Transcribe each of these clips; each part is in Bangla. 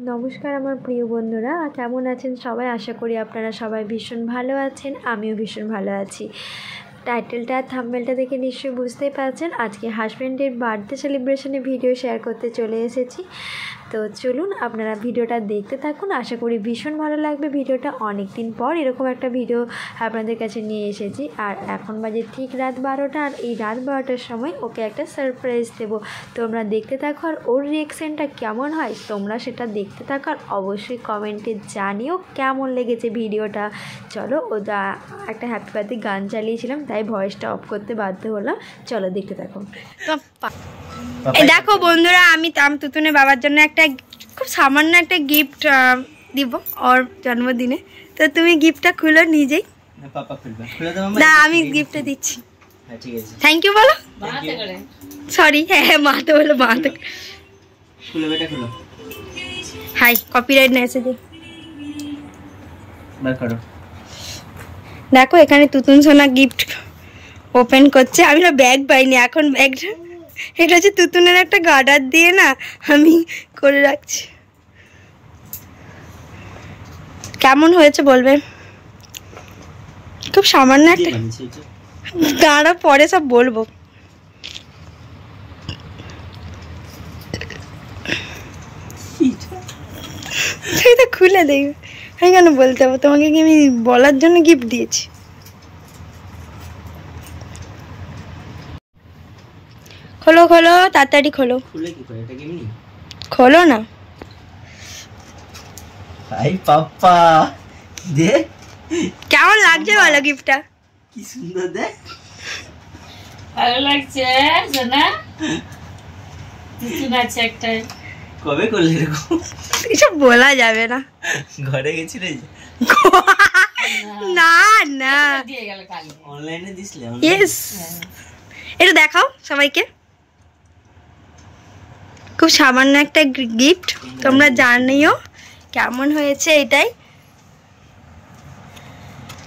নমস্কার আমার প্রিয় বন্ধুরা, কেমন আছেন সবাই? আশা করি আপনারা সবাই ভীষণ ভালো আছেন। আমিও ভীষণ ভালো আছি। টাইটেলটা আর থাম্বনেলটা দেখে নিশ্চয়ই বুঝতেই পারছেন আজকে হাজব্যান্ডের বার্থডে সেলিব্রেশনে ভিডিও শেয়ার করতে চলে এসেছি। তো চলুন আপনারা ভিডিওটা দেখতে থাকুন, আশা করি ভীষণ ভালো লাগবে। ভিডিওটা অনেক দিন পর এরকম একটা ভিডিও আপনাদের কাছে নিয়ে এসেছি। আর এখন বাজে ঠিক রাত 12টা, আর এই রাত 12টার সময় ওকে একটা সারপ্রাইজ দেবো। তোমরা দেখতে থাকো, আর ওর রিয়াকশানটা কেমন হয় তোমরা সেটা দেখতে থাকো, আর অবশ্যই কমেন্টে জানিও কেমন লেগেছে ভিডিওটা। চলো, ওটা একটা হ্যাপি বার্থডে গান চালিয়েছিলাম, তাই ভয়েসটা অফ করতে বাধ্য হলাম। চলো দেখতে থাকো। দেখো বন্ধুরা, আমি তুতুনের বাবার জন্য একটা খুব সামান্য একটা গিফট দিব ওর জন্মদিনে। তো তুমি গিফটটা খুলো নিজেই। না, আমি গিফটটা দিচ্ছি। ঠিক আছে, থ্যাংক ইউ বলো। সরি, হ্যাঁ মা তো বলো, মা তো খুলো বেটা, খুলো। হাই, কপিরাইট না এসে বার করো। দেখো এখানে তুতুন সোনা গিফট ওপেন করছে। আমি না ব্যাগ পাইনি, এখন ব্যাগটা এটা হচ্ছে তুতুনের একটা গার্ডার দিয়ে না আমি করে রাখছি। কেমন হয়েছে বলবে? খুব সামান্য একটা, দাঁড়া পরে সব বলবো। তুই তো খুলে দেখবে, আমি কেন বলতে হবে? তোমাকে কি আমি বলার জন্য গিফট দিয়েছি? খোলো খোলো, তাড়াতাড়ি খোলো। খুলে কি করে? এটা কেমনি? খোলো না। হাই পাপ্পা, দেখ কেমন লাগছে বলো গিফটটা? কি সুন্দর, দেখ ভালো লাগছে সোনা। নতুন আছে একটা। কবে করলে এরকম? এসব বলা যাবে না। ঘরে গেছিলে? না না, দিয়ে গেল কালি। অনলাইনে দিছিলে? ইয়েস, এটা দেখাও সবাইকে। খুব সামান্য একটা গিফট, তোমরা জানিও কেমন হয়েছে।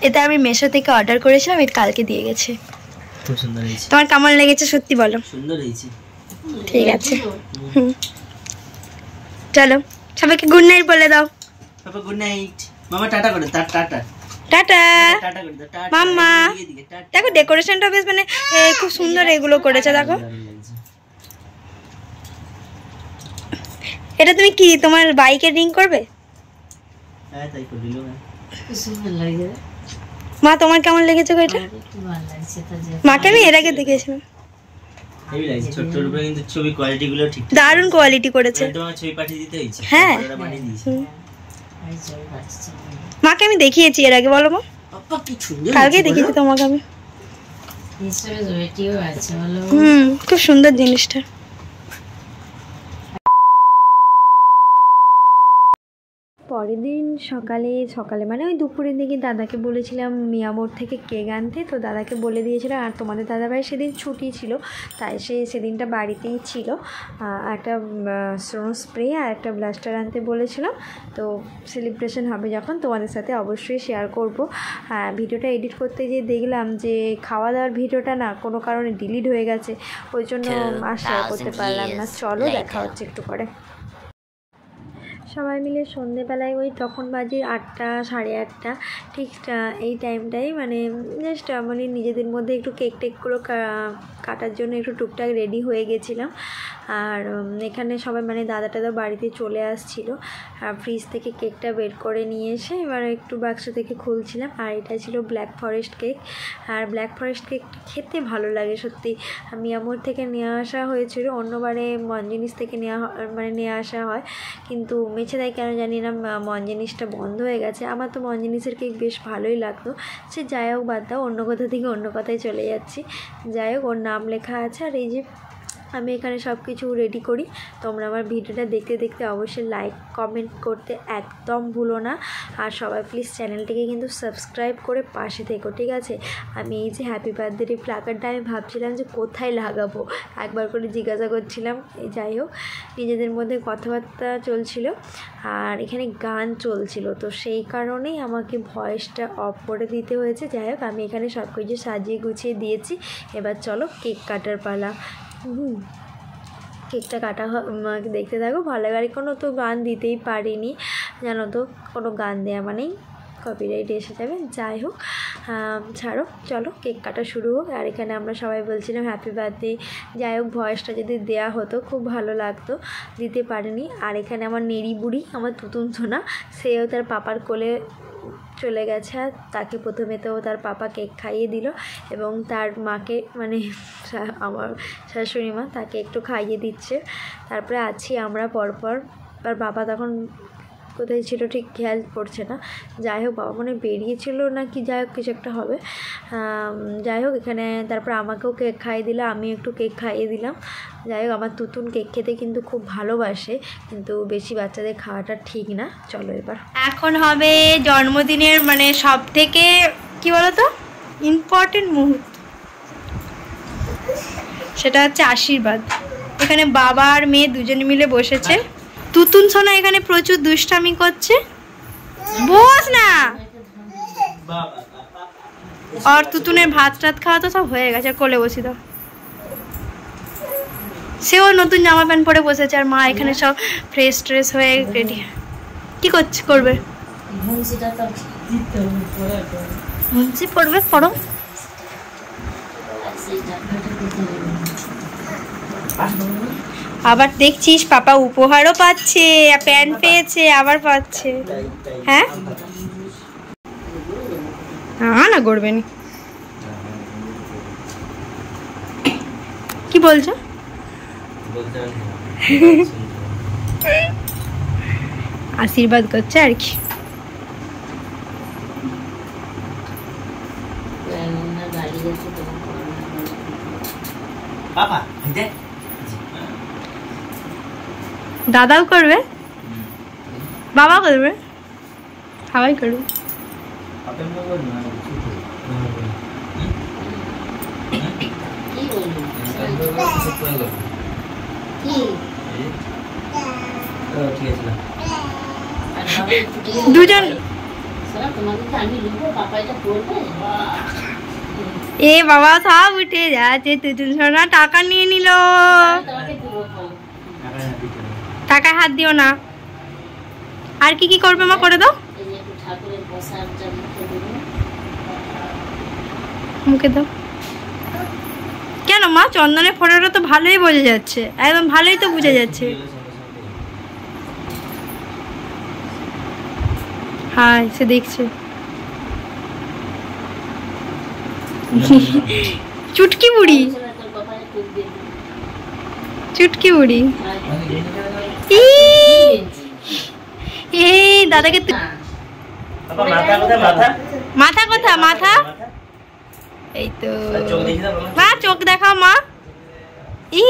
এটা আমি মেশো থেকে অর্ডার করেছিলাম, এটা কালকে দিয়ে গেছে। খুব সুন্দর হয়েছে। তোমার কেমন লেগেছে সত্যি বলো? সুন্দর হয়েছে। ঠিক আছে, চলো সবাইকে গুড নাইট বলে দাও। পাপা গুড নাইট। মামা টাটা করে দাও। টাটা টাটা টাটা করে দাও। টাটা মাম্মা। দিকে টাটা। দেখো ডেকোরেশনটা বেশ মানে খুব সুন্দর এগুলো করেছে। দেখো এটা তুমি কি তোমার বাইকে রিং করবে? হ্যাঁ তাই করে দিলো। খুব সুন্দর লাগে। মা তোমার কেমন লেগেছে গো এটা? একটু ভালো লাগছে তো যে। মাকে আমি এর আগে দেখেছিলাম, হেভি লাগছে। ছোট্টর উপরে কিন্তু ছবি কোয়ালিটি গুলো ঠিক দারুণ কোয়ালিটি করেছে। তোমার ছবি পাঠিয়ে দিতে হয়েছে। হ্যাঁ। ওরা বানিয়ে দিয়েছে। এই জয় বাজছে। মাকে আমি দেখিয়েছি এর আগে, বলো মা। পাপা কি সুন্দর। কালকে দেখিয়েছি তোমাকে আমি। হিসেবে জয়টিও আছে বলো। খুব সুন্দর জিনিসটা। পরের দিন সকালে মানে ওই দুপুরের দিকে দাদাকে বলেছিলাম মিয়ামোড় থেকে কেক আনতে। তো দাদাকে বলে দিয়েছিলাম, আর তোমাদের দাদাভাই সেদিন ছুটি ছিল, তাই সেদিনটা বাড়িতেই ছিল। একটা স্নো স্প্রে আর একটা ব্লাস্টার আনতে বলেছিলাম। তো সেলিব্রেশন হবে যখন তোমাদের সাথে অবশ্যই শেয়ার করব। ভিডিওটা এডিট করতে গিয়ে দেখলাম যে খাওয়া দাওয়ার ভিডিওটা না কোনো কারণে ডিলিট হয়ে গেছে, ওই জন্য আর শেয়ার করতে পারলাম না। চলো দেখা হচ্ছে একটু পরে। সবাই মিলে সন্ধেবেলায় ওই তখন বাজে 8টা, 8:30 ঠিক এই টাইমটাই মানে জাস্ট মানে নিজেদের মধ্যে একটু টেকগুলো কাটার জন্য একটু টুকটাক রেডি হয়ে গেছিলাম। আর এখানে সবাই মানে দাদা টাদা বাড়িতে চলে আসছিল, আর ফ্রিজ থেকে কেকটা বের করে নিয়ে এসে এবার একটু বাক্স থেকে খুলছিলাম। আর এটা ছিল ব্ল্যাক ফরেস্ট কেক। আর ব্ল্যাক ফরেস্ট কেক খেতে ভালো লাগে সত্যি। মিয়ামোর থেকে নিয়ে আসা হয়েছিল, অন্যবারে মনজিনিস থেকে নিয়ে আসা হয়, কিন্তু মেছে দেয় কেন জানি না মনজিনিসটা বন্ধ হয়ে গেছে। আমার তো মনজিনিসের কেক বেশ ভালোই লাগতো। সে যাই হোক, বাদ দাও, অন্য কথা থেকে অন্য কথায় চলে যাচ্ছি। যাই হোক, ওর নাম লেখা আছে। আর এই যে আমি এখানে সব কিছু রেডি করি। তোমরা আমার ভিডিওটা দেখতে দেখতে অবশ্যই লাইক কমেন্ট করতে একদম ভুলো না। আর সবাই প্লিজ চ্যানেলটিকে কিন্তু সাবস্ক্রাইব করে পাশে থেকো, ঠিক আছে? আমি এই যে হ্যাপি বার্থডে প্ল্যাকার্ডটা আমি ভাবছিলাম যে কোথায় লাগাবো, একবার করে জিজ্ঞাসা করছিলাম। যাই হোক, নিজেদের মধ্যে কথাবার্তা চলছিল আর এখানে গান চলছিল, তো সেই কারণেই আমাকে ভয়েসটা অফ করে দিতে হয়েছে। যাই হোক, আমি এখানে সব কিছু সাজিয়ে গুছিয়ে দিয়েছি। এবার চলো কেক কাটার পালা। কেকটা কাটা দেখতে থাকো, ভালো লাগে। আর কোনো তো গান দিতেই পারিনি, জানো তো, কোনো গান দেওয়া মানেই কপিরাইট এসে যাবে। যাই হোক, ছাড়ো, চলো কেক কাটা শুরু হোক। আর এখানে আমরা সবাই বলছিলাম হ্যাপি বার্থডে। যাই হোক, ভয়েসটা যদি দেওয়া হতো খুব ভালো লাগতো, দিতে পারিনি। আর এখানে আমার নেড়ি বুড়ি, আমার তুতুন সোনা, সেও তার পাপার কোলে চলে গেছে। আর তাকে প্রথমে তো তার পাপা কেক খাইয়ে দিল এবং তার মাকে, মানে আমার শাশুড়ি মা, তাকে একটু খাইয়ে দিচ্ছে। তারপরে আছি আমরা পরপর। আর বাবা তখন কোথায় ছিল ঠিক খেয়াল পড়ছে না। যাই হোক, বাবা মনে বেরিয়েছিল না কি, যাই হোক কিছু একটা হবে। যাই হোক, এখানে তারপর আমাকেও কেক খাইয়ে দিল, আমি একটু কেক খাইয়ে দিলাম। যাই হোক, আমার তুতুন কেক খেতে কিন্তু খুব ভালোবাসে, কিন্তু বেশি বাচ্চাদের খাওয়াটা ঠিক না। চলো এবার এখন হবে জন্মদিনের মানে সব থেকে কি বলতো ইম্পর্টেন্ট মুহূর্ত, সেটা হচ্ছে আশীর্বাদ। এখানে বাবা আর মেয়ে দুজনে মিলে বসেছে। তুতুন সোনা এখানে প্রচুর দুষ্টামি করছে, বস না। আর তুতুনের ভাত টাত খাওয়া তো সব হয়ে গেছে, কোলে বসি দাও। সেও নতুন জামা প্যান্ট পরে বসেছে, আর মা এখানে সব ফ্রেশ ট্রেশ হয়ে রেডি। কি করবে? মুন্সি পড়বে, পড়ো। আবার দেখছিস পাপা উপহারও পাচ্ছে, প্যান্ট পেয়েছে, আবার পাচ্ছে। হ্যাঁ না করবে নি। কি বলছো? আশীর্বাদ করছে আর কি। দাদাও করবে, বাবা করবে, সবাই করবে। দুজন এ বাবা সব উঠে যাচ্ছে। তুতুন সোনা টাকা নিয়ে নিল, টাকায় হাত দিও না। আর কি কি করবে মা, করে দাও, মুখে দাও। কেন মা, চন্দনের ফটোটা তো ভালোই বোঝা যাচ্ছে, একদম ভালোই তো বোঝা যাচ্ছে। হ্যাঁ, সে দেখছে। চুটকি বুড়ি, চুটকি বুড়ি। এই দাদাকে মাথা কোথা, মাথা এই তো। মা চোখ দেখাও, মা ই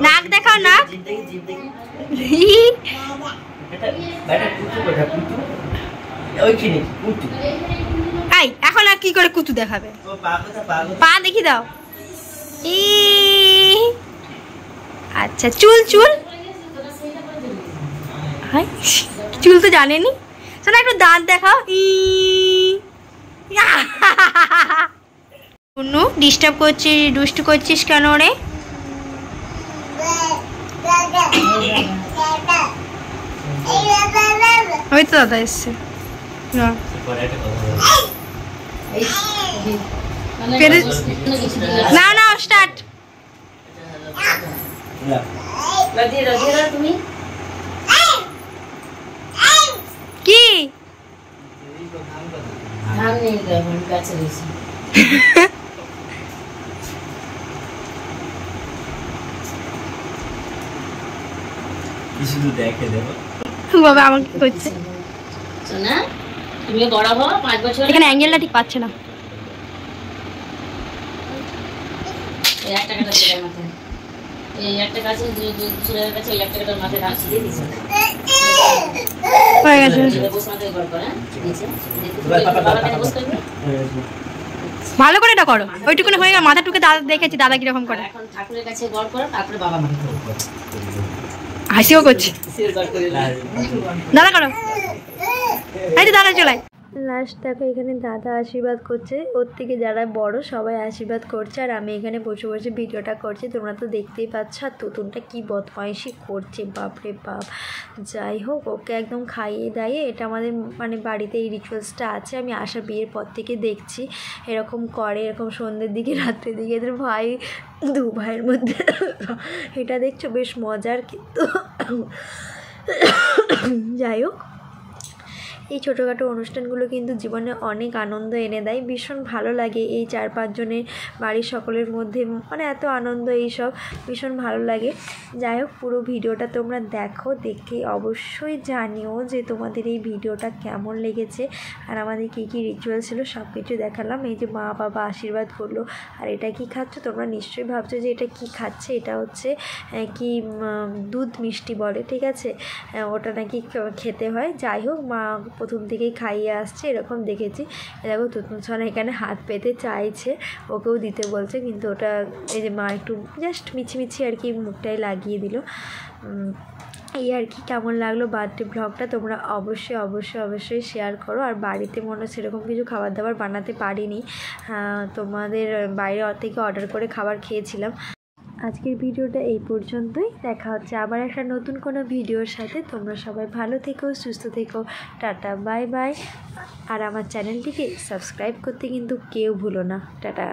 নাক দেখাও, নাক। আই এখন আর কি করে কুতু দেখাবে, পা দেখি দাও। ই আচ্ছা, চুল চুল, চুল তো জানেনি। শোনা একটু দাঁত দেখাও। ডিস্টার্ব করছিস, দুষ্টু করছিস কেন রে? ওই তো দাদা এসছে। না না স্টার্ট। কি দেখে দেবো বাবা আমাকে করছে। তুমি বড় হও 5 বছর। এখানে অ্যাঙ্গেলটা ঠিক পাচ্ছে না। এই একটা কাটা ছেড়ে মাথায়, এই একটা কাছে ছেলের কাছে এই একটা কাটা মাথায় রাখছি দিয়ে দিছে হয়ে গেছে। বস মাথায় গড় করে নিচে বাবা কেন বস করবে? ভালো করে এটা করো, ওইটুকুনি হয়ে গেল। মাথাটুকে দাদা দেখেছি, দাদা কিরকম করে। এখন ঠাকুরের কাছে গড় করো, তারপরে বাবা মাকে করো। হাসিও করছি। দাদা করো, এই যে দাদা চলাই। লাস্ট দেখো এখানে দাদা আশীর্বাদ করছে, ওর থেকে যারা বড় সবাই আশীর্বাদ করছে, আর আমি এখানে বসে বসে ভিডিওটা করছি, তোমরা তো দেখতেই পাচ্ছ। আর তুতুনটা কি বদমাইশি করছে, বাপরে বাপ। যাই হোক, ওকে একদম খাইয়ে দাইয়ে, এটা আমাদের মানে বাড়িতে এই রিচুয়ালসটা আছে, আমি আশা বিয়ের পর থেকে দেখছি এরকম করে, এরকম সন্ধ্যের দিকে রাত্রের দিকে এদের ভাই, দু ভাইয়ের মধ্যে এটা দেখছো বেশ মজার। কিন্তু যাই হোক, এই ছোটোখাটো অনুষ্ঠানগুলো কিন্তু জীবনে অনেক আনন্দ এনে দেয়, ভীষণ ভালো লাগে। এই 4-5 জনের বাড়ির সকলের মধ্যে মানে এত আনন্দ, এইসব ভীষণ ভালো লাগে। যাই হোক, পুরো ভিডিওটা তোমরা দেখো, দেখে অবশ্যই জানিও যে তোমাদের এই ভিডিওটা কেমন লেগেছে, আর আমাদের কী কী রিচুয়াল ছিল সব কিছু দেখালাম। এই যে মা বাবা আশীর্বাদ করলো, আর এটা কি খাচ্ছ, তোমরা নিশ্চয়ই ভাবছো যে এটা কি খাচ্ছে। এটা হচ্ছে কি দুধ মিষ্টি বলে, ঠিক আছে, ওটা নাকি খেতে হয়। যাই হোক, মা প্রথম থেকেই খাইয়ে আসছে, এরকম দেখেছি। দেখো তুতুন সোনা এখানে হাত পেতে চাইছে, ওকেও দিতে বলছে, কিন্তু ওটা এই যে মা একটু জাস্ট মিছিমিছি আর কি মুখটাই লাগিয়ে দিল। এই আর কি। কেমন লাগলো বার্থডে ব্লগটা তোমরা অবশ্যই অবশ্যই অবশ্যই শেয়ার করো। আর বাড়িতে মনে সেরকম কিছু খাবার দাবার বানাতে পারিনি, তোমাদের বাইরে থেকে অর্ডার করে খাবার খেয়েছিলাম। আজকের ভিডিওটা এই পর্যন্তই, দেখা হচ্ছে আবার একটা নতুন কোনো ভিডিওর সাথে। তোমরা সবাই ভালো থেকো, সুস্থ থেকো, টাটা, বাই বাই। আর আমার চ্যানেলটিকে সাবস্ক্রাইব করতে কিন্তু কেউ ভুলো না। টাটা।